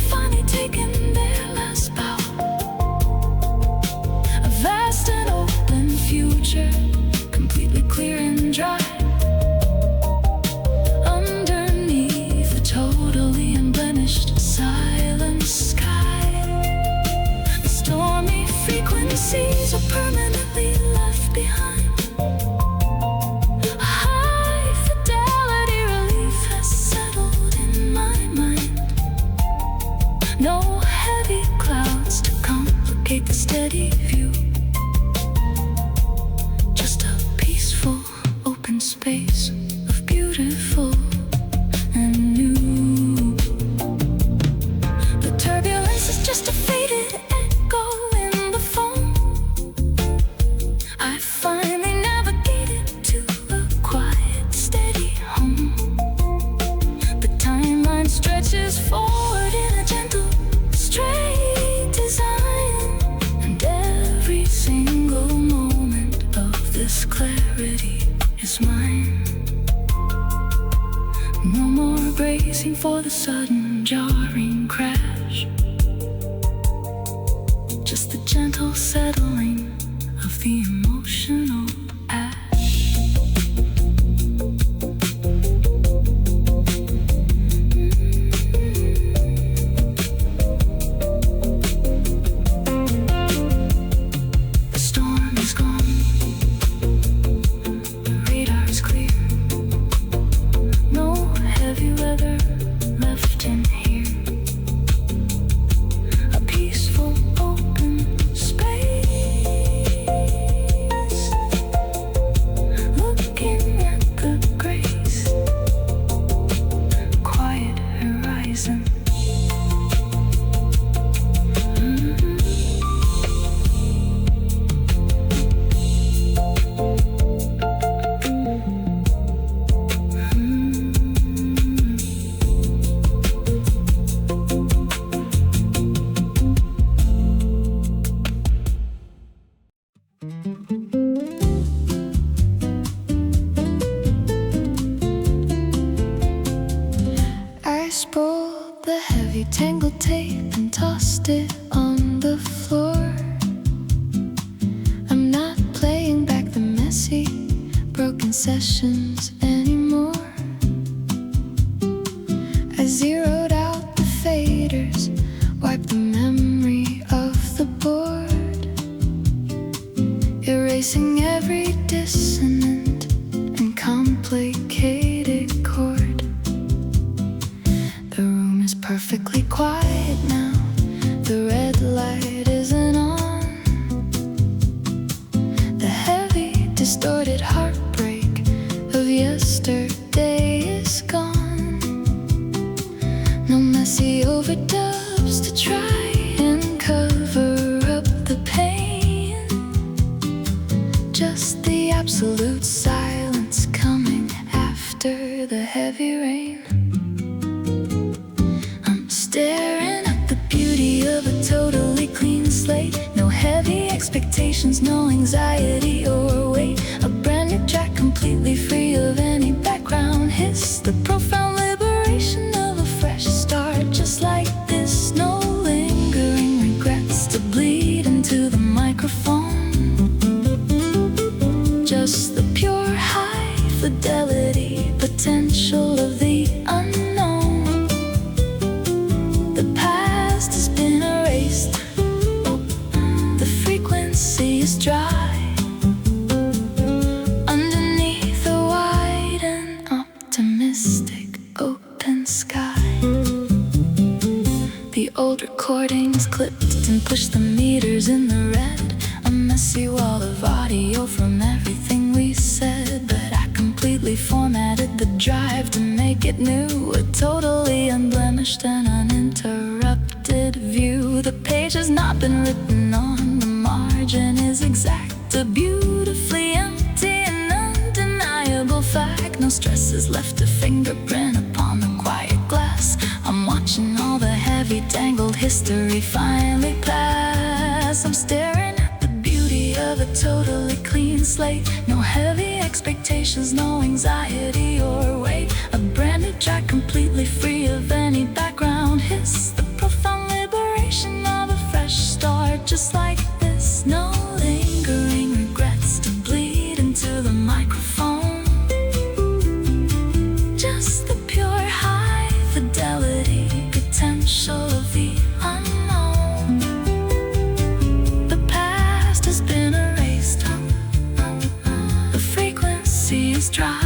space of beautiful and new. The turbulence is just a faded echo in the phone. I finally navigated to a quiet, steady home. The timeline stretches forward in a gentle, straight design, and every single moment of this clarity is mine. No more bracing for the sudden jarring crash, just the gentle settling of the emotional ash. The storm is gone, the radar is clear. No heavy weather left in here. A peaceful open space, looking at the grace, quiet horizon. I spoiled the heavy tangled tape and tossed it on the floor. I'm not playing back the messy, broken sessions anymore. I zeroed out the faders, wiped the memory of the board, erasing every dissonant and complicated chord. The room is perfectly quiet now, the red light isn't on. The heavy, distorted heartbreak of yesterday is gone. No messy overdubs to try and cover up the pain, just the absolute silence coming after the heavy rain. I'm staring at the beauty of a totally clean slate. No heavy expectations, no anxiety or weight. A brand new track completely free of any background hiss. The profound liberation of a fresh start, just like this. No lingering regrets to bleed into the microphone. Just the pure high fidelity potential of the unknown. The past has been erased, the frequency is dry. Underneath a wide and optimistic open sky, the old recordings clipped and pushed the meters in the red. A messy wall of audio from everything we said, but I completely formatted the drive to make it new. A totally unblemished and uninterrupted view. The page has not been written on, the margin is exact. A beautifully empty and undeniable fact. No stress is left, a fingerprint upon the quiet glass. I'm watching all the heavy tangled history finally pass. I'm staring at the beauty of a totally clean slate. No heavy expectations, no anxiety or weight. A brand new track completely free of any background hiss. The profound liberation of a fresh start, just like this. No lingering regrets to bleed into the microphone. Just the pure high fidelity potential of the unknown. The past has been erased, the frequency is dry.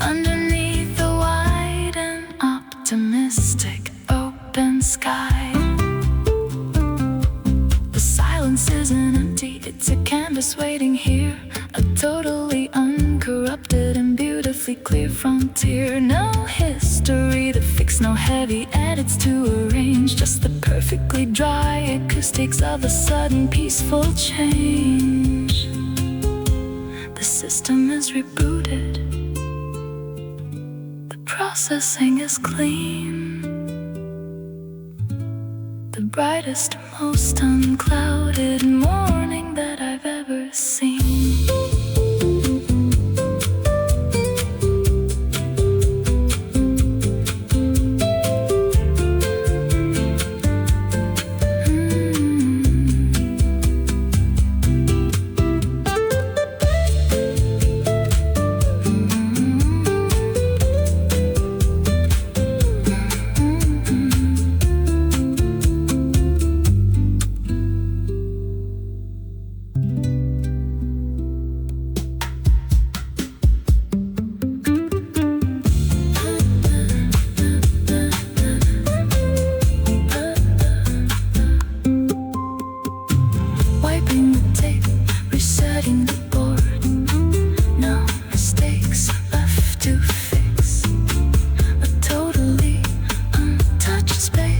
Underneath the wide and optimistic open sky, the silence isn't empty, it's a canvas waiting here. A totally uncorrupted and beautifully clear frontier. No history to fix, no heavy edits to arrange, just the perfectly dry acoustics of a sudden peaceful change. The system is rebooted, the processing is clean, the brightest, most unclouded morning that I've ever seen.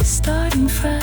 Starting fresh.